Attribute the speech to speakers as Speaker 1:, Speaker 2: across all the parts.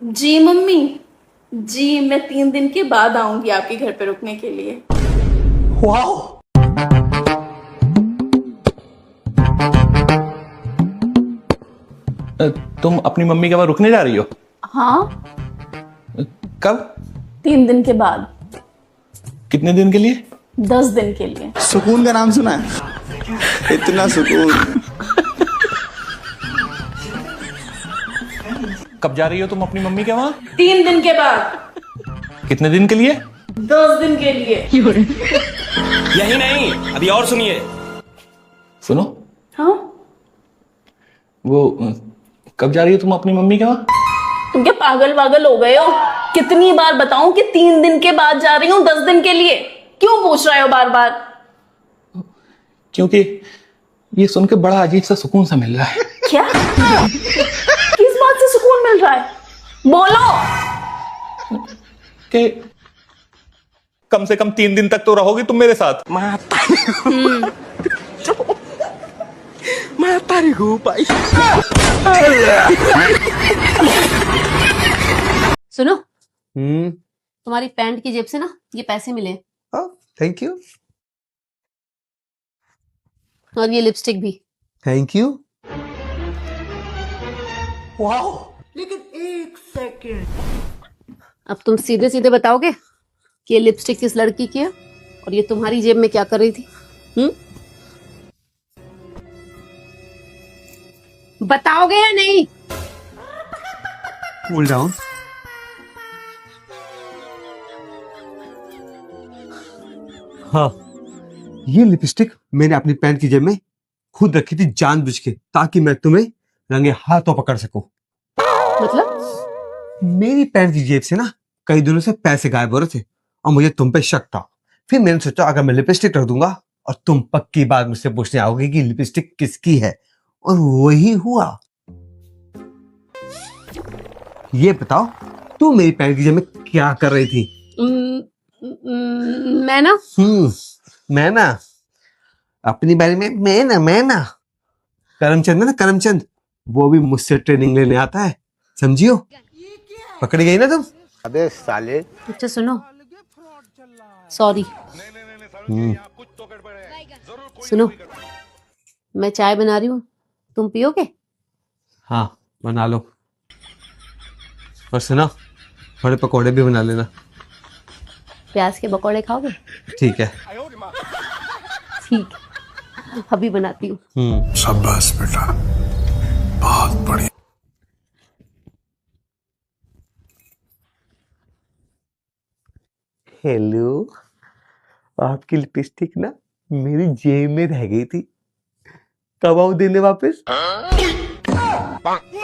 Speaker 1: जी mummy. जी मैं 3 दिन के बाद आऊंगी आपके घर पे रुकने के लिए।
Speaker 2: वाओ। तुम अपनी मम्मी के वहां रुकने जा रही हो?
Speaker 1: हाँ,
Speaker 2: कब?
Speaker 1: 3 दिन के बाद।
Speaker 2: कितने दिन के लिए?
Speaker 1: 10 दिन के लिए।
Speaker 3: सुकून का नाम सुना है? इतना सुकून।
Speaker 2: कब जा रही हो तुम अपनी मम्मी के वहां?
Speaker 1: 3 दिन के बाद।
Speaker 2: कितने दिन के लिए?
Speaker 1: 10 दिन के लिए।
Speaker 4: यही नहीं, अभी और सुनिए।
Speaker 2: सुनो।
Speaker 1: हाँ,
Speaker 2: वो कब जा रही हो तुम अपनी मम्मी के वहां?
Speaker 1: तुम क्या पागल वागल हो गए हो? कितनी बार बताऊं कि 3 दिन के बाद जा रही हूँ 10 दिन के लिए? क्यों पूछ रहे हो बार बार?
Speaker 2: क्योंकि ये सुन के बड़ा अजीब सा सुकून सा मिल रहा है।
Speaker 1: क्या? किस बात से सुकून मिल रहा है? बोलो।
Speaker 2: कि कम से कम 3 दिन तक तो रहोगी तुम मेरे साथ।
Speaker 5: सुनो, तुम्हारी पैंट की जेब से ना ये पैसे मिले
Speaker 3: थैंक यू।
Speaker 5: और ये लिपस्टिक भी।
Speaker 3: Thank you.
Speaker 2: वाओ।
Speaker 5: अब तुम सीधे सीधे बताओगे कि ये लिपस्टिक किस लड़की की है और ये तुम्हारी जेब में क्या कर रही थी? बताओगे या नहीं?
Speaker 3: Cool down. हाँ, ये लिपस्टिक मैंने अपनी पैंट की जेब में खुद रखी थी जानबूझ के, ताकि मैं तुम्हें रंगे हाथों पकड़ सकूं।
Speaker 5: मतलब
Speaker 3: मेरी पैंट की जेब से ना कई दिनों से पैसे गायब हो रहे थे और मुझे तुम पे शक था। फिर मैंने सोचा अगर मैं लिपस्टिक रख दूंगा और तुम पक्की बात मुझसे पूछने आओगे कि लिपस्टिक किसकी है, और वही हुआ। ये बताओ, तू मेरी पैंट की जेब में क्या कर रही थी?
Speaker 5: मैं ना
Speaker 3: मैं ना अपनी बारे में मैं ना करमचंद है ना, करमचंद, वो भी मुझसे ट्रेनिंग लेने आता है, समझियो। पकड़ी गई ना तुम? अबे साले।
Speaker 5: अच्छा सुनो, सॉरी। सुनो, मैं चाय बना रही हूँ, तुम पियोगे?
Speaker 3: हाँ बना लो, और सुना थोड़े पकोड़े भी बना लेना।
Speaker 5: प्याज के पकौड़े खाओगे?
Speaker 3: ठीक है।
Speaker 5: ठीक है, अभी बनाती हूँ।
Speaker 6: शाबाश बेटा, बहुत बढ़िया।
Speaker 3: हेलो, आपकी लिपस्टिक ना मेरी जेब में रह गई थी, कब आऊं देने वापस?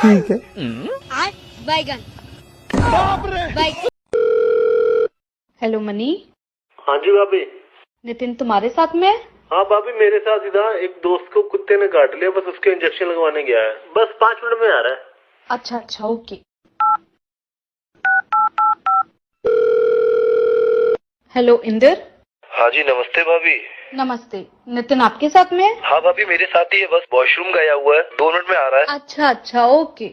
Speaker 3: ठीक है।
Speaker 7: Hello money.
Speaker 8: हाँ जी भाभी।
Speaker 7: नितिन तुम्हारे साथ में है?
Speaker 8: हाँ भाभी, मेरे साथ ही था। एक दोस्त को कुत्ते ने काट लिया, बस उसके इंजेक्शन लगवाने गया है, बस 5 मिनट में आ रहा है।
Speaker 7: अच्छा अच्छा, ओके। हेलो इंदर।
Speaker 8: हाँ जी नमस्ते भाभी।
Speaker 7: नमस्ते। नितिन आपके साथ में है?
Speaker 8: हाँ भाभी मेरे साथ ही है, बस वॉशरूम गया हुआ है, 2 मिनट में आ रहा है।
Speaker 7: अच्छा अच्छा, ओके।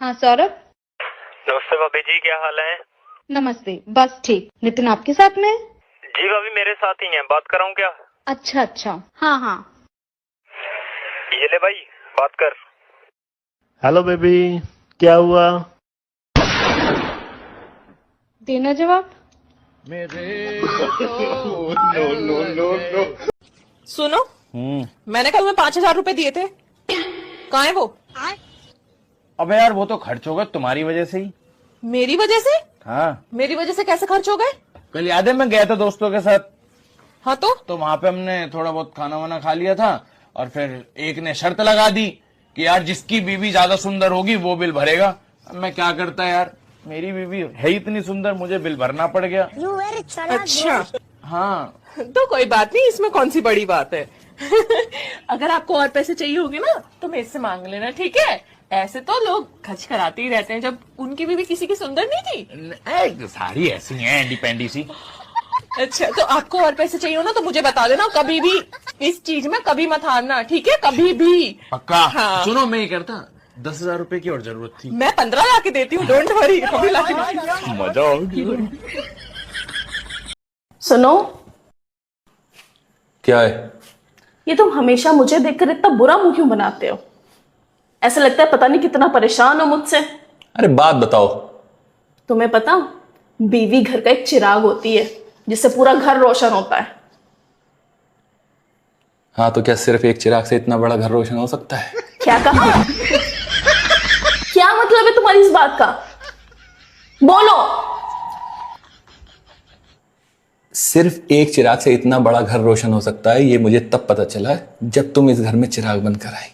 Speaker 7: हाँ सौरभ।
Speaker 8: नमस्ते भाभी जी, क्या हाल है?
Speaker 7: नमस्ते, बस ठीक। नितिन आपके साथ में है?
Speaker 8: जी भाभी मेरे साथ ही है, बात कराऊं क्या?
Speaker 7: अच्छा अच्छा, हाँ हाँ।
Speaker 8: ये ले भाई, बात कर। हेलो बेबी, क्या हुआ?
Speaker 7: देना जवाब।
Speaker 9: सुनो, मैंने कल में 5,000 रुपए दिए थे, कहाँ है वो?
Speaker 4: अबे यार वो तो खर्च होगा तुम्हारी वजह से ही।
Speaker 9: मेरी वजह से?
Speaker 4: हाँ,
Speaker 9: मेरी वजह से कैसे खर्च हो गए?
Speaker 4: कल याद है मैं गया था दोस्तों के साथ,
Speaker 9: हाँ
Speaker 4: तो वहां पे हमने थोड़ा बहुत खाना वाना खा लिया था, और फिर एक ने शर्त लगा दी कि यार जिसकी बीवी ज्यादा सुंदर होगी वो बिल भरेगा। अब मैं क्या करता यार, मेरी बीवी है ही इतनी सुंदर, मुझे बिल भरना पड़ गया।
Speaker 9: अच्छा,
Speaker 4: हाँ
Speaker 9: तो कोई बात नहीं, इसमें कौन सी बड़ी बात है। अगर आपको और पैसे चाहिए होंगे ना तो मेरे से मांग लेना, ठीक है? ऐसे तो लोग खर्च कराते ही रहते हैं, जब उनकी बीवी किसी की सुंदर नहीं थी।
Speaker 4: सारी ऐसी हैं, इंडिपेंडेंट सी।
Speaker 9: अच्छा, तो आपको और पैसे चाहिए हो ना तो मुझे बता देना, कभी भी इस चीज में कभी मत हारना, ठीक है? कभी भी।
Speaker 4: पक्का?
Speaker 9: हाँ।
Speaker 4: सुनो, मैं ये करता 10,000 रुपए की और जरूरत थी।
Speaker 9: मैं 15 ला के देती हूँ, डोंट वरी, कभी ला के देती
Speaker 2: मजा होगी।
Speaker 1: सुनो,
Speaker 2: क्या है?
Speaker 1: ये तुम हमेशा मुझे देखकर इतना बुरा मुंह क्यों बनाते हो? ऐसा लगता है पता नहीं कितना परेशान हो मुझसे।
Speaker 2: अरे बात बताओ।
Speaker 1: तुम्हें पता, बीवी घर का एक चिराग होती है जिससे पूरा घर रोशन होता है।
Speaker 2: हाँ, तो क्या सिर्फ एक चिराग से इतना बड़ा घर रोशन हो सकता है?
Speaker 1: क्या कहा? क्या मतलब है तुम्हारी इस बात का? बोलो।
Speaker 2: सिर्फ एक चिराग से इतना बड़ा घर रोशन हो सकता है, ये मुझे तब पता चला जब तुम इस घर में चिराग बनकर आई।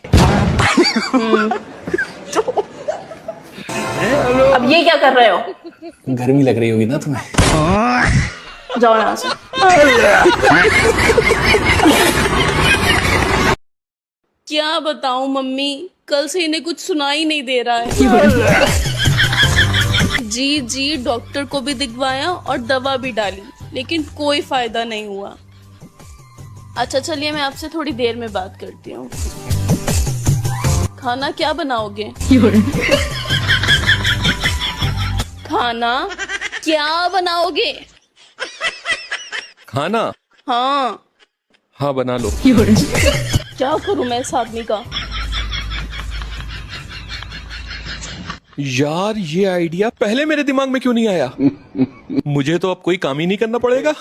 Speaker 1: अब ये क्या कर रहे हो?
Speaker 2: गर्मी लग रही होगी ना तुम्हें।
Speaker 1: जाओ यहां से। क्या बताऊं मम्मी, कल से इन्हें कुछ सुनाई नहीं दे रहा है। जी डॉक्टर को भी दिखवाया और दवा भी डाली, लेकिन कोई फायदा नहीं हुआ। अच्छा चलिए, मैं आपसे थोड़ी देर में बात करती हूँ। खाना क्या बनाओगे? खाना क्या बनाओगे?
Speaker 2: खाना? हाँ बना लो।
Speaker 1: क्या करूं मैं इस आदमी का?
Speaker 2: यार, ये आइडिया पहले मेरे दिमाग में क्यों नहीं आया? मुझे तो अब कोई काम ही नहीं करना पड़ेगा।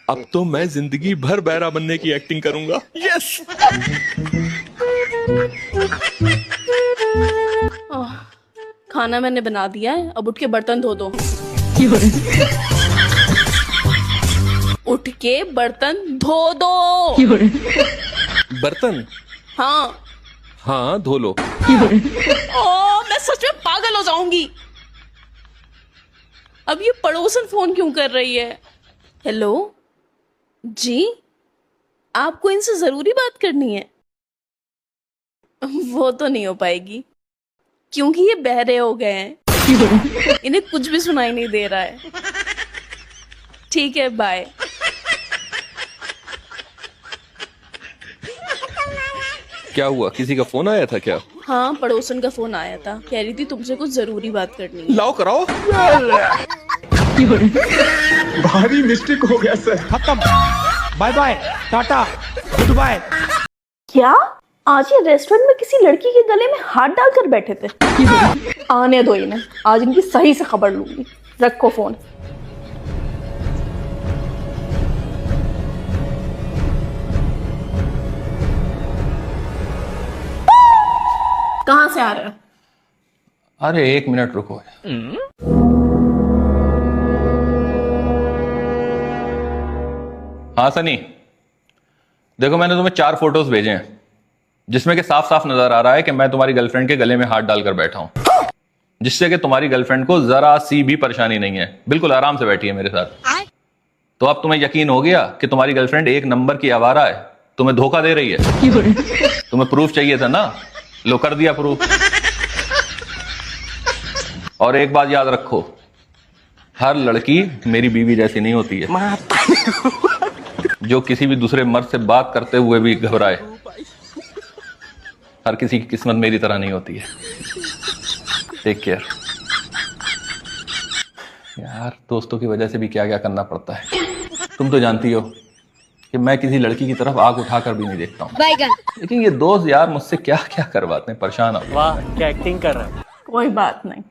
Speaker 2: अब तो मैं जिंदगी भर बहरा बनने की एक्टिंग करूंगा। यस।
Speaker 1: खाना मैंने बना दिया है, अब उठ के बर्तन धो दो। उठ के बर्तन धो दो।
Speaker 2: बर्तन? हाँ धो लो।
Speaker 1: मैं सच में पागल हो जाऊंगी। अब ये पड़ोसन फोन क्यों कर रही है? हेलो जी, आपको इनसे जरूरी बात करनी है? वो तो नहीं हो पाएगी क्योंकि ये बहरे हो गए हैं। इन्हें कुछ भी सुनाई नहीं दे रहा है। ठीक है, बाय।
Speaker 2: क्या हुआ, किसी का फोन आया था क्या?
Speaker 1: हाँ, पड़ोसन का फोन आया था, कह रही थी तुमसे कुछ जरूरी बात करनी है।
Speaker 2: लाओ कराओ।
Speaker 3: भारी मिस्टेक हो गया सर। खत्म। Bye bye, tata, good bye.
Speaker 1: क्या आज ये रेस्टोरेंट में किसी लड़की के गले में हाथ डालकर बैठे थे? आने दो इन्हें, आज इनकी सही से खबर लूंगी। रखो फोन। कहां से आ रहे हो?
Speaker 2: अरे 1 मिनट रुको। हाँ सनी, देखो मैंने तुम्हें 4 फोटोज भेजे हैं जिसमें कि साफ साफ नजर आ रहा है कि मैं तुम्हारी गर्लफ्रेंड के गले में हाथ डालकर बैठा हूं, जिससे कि तुम्हारी गर्लफ्रेंड को जरा सी भी परेशानी नहीं है, बिल्कुल आराम से बैठी है मेरे साथ। तो अब तुम्हें यकीन हो गया कि तुम्हारी गर्लफ्रेंड 1 नंबर की आवारा है, तुम्हें धोखा दे रही है। तुम्हें प्रूफ चाहिए था ना, लो कर दिया प्रूफ। और एक बात याद रखो, हर लड़की मेरी बीवी जैसी नहीं होती है जो किसी भी दूसरे मर्द से बात करते हुए भी घबराए। हर किसी की किस्मत मेरी तरह नहीं होती है। Take care. यार, दोस्तों की वजह से भी क्या क्या करना पड़ता है। तुम तो जानती हो कि मैं किसी लड़की की तरफ आग उठाकर भी नहीं देखता हूँ, लेकिन ये दोस्त यार मुझसे क्या क्या करवाते हैं, परेशान हो।
Speaker 8: वाह, क्या एक्टिंग कर रहा है।
Speaker 1: कोई बात नहीं,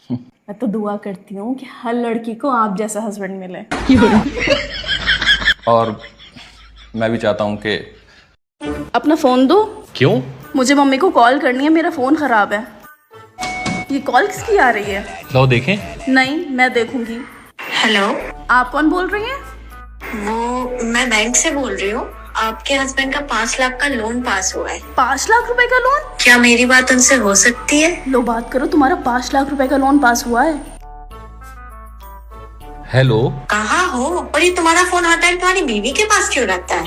Speaker 1: मैं तो दुआ करती हूँ कि हर लड़की को आप जैसा हस्बैंड मिले।
Speaker 2: और मैं भी चाहता हूँ कि
Speaker 1: अपना फोन दो।
Speaker 2: क्यों?
Speaker 1: मुझे मम्मी को कॉल करनी है, मेरा फोन खराब है। ये कॉल किसकी आ रही है?
Speaker 2: लो देखें।
Speaker 1: नहीं, मैं देखूंगी।
Speaker 10: हेलो,
Speaker 1: आप कौन बोल रही हैं?
Speaker 10: वो मैं बैंक से बोल रही हूँ। आपके हस्बैंड का 5 लाख का लोन पास हुआ है।
Speaker 1: 5 लाख रुपए का लोन?
Speaker 10: क्या मेरी बात उनसे हो सकती है?
Speaker 1: लो बात करो, तुम्हारा 5 लाख रुपए का लोन पास हुआ है।
Speaker 2: हेलो,
Speaker 10: कहाँ हो? और ये तुम्हारा फोन हर टाइम तुम्हारी बीवी के पास क्यों रहता है?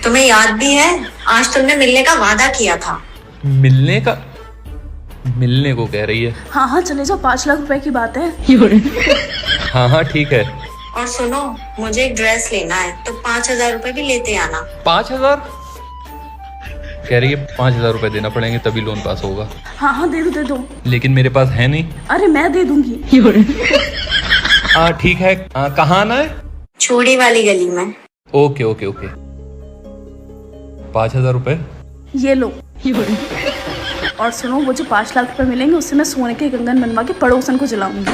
Speaker 10: तुम्हें याद भी है, आज तुमने मिलने का वादा किया था।
Speaker 2: मिलने का? मिलने को कह रही है?
Speaker 1: हाँ हाँ, चले जाओ, 5 लाख रुपए की बात है।
Speaker 2: हाँ हाँ ठीक है,
Speaker 10: और सुनो, मुझे एक ड्रेस लेना है तो 5,000 रुपए भी लेते आना।
Speaker 2: 5,000 कह रही है, 5,000 रुपए देना पड़ेंगे तभी लोन पास होगा।
Speaker 1: हाँ हाँ दे दो।
Speaker 2: लेकिन मेरे पास है नहीं।
Speaker 1: अरे मैं दे दूंगी।
Speaker 2: ठीक है, कहाँ आना है?
Speaker 10: छोड़ी वाली गली में।
Speaker 2: Okay okay okay. 5,000 रुपए
Speaker 1: ये लो। और सुनो, वो जो 5 लाख रुपए मिलेंगे उससे मैं सोने के कंगन बनवा के पड़ोसन को जलाऊंगी।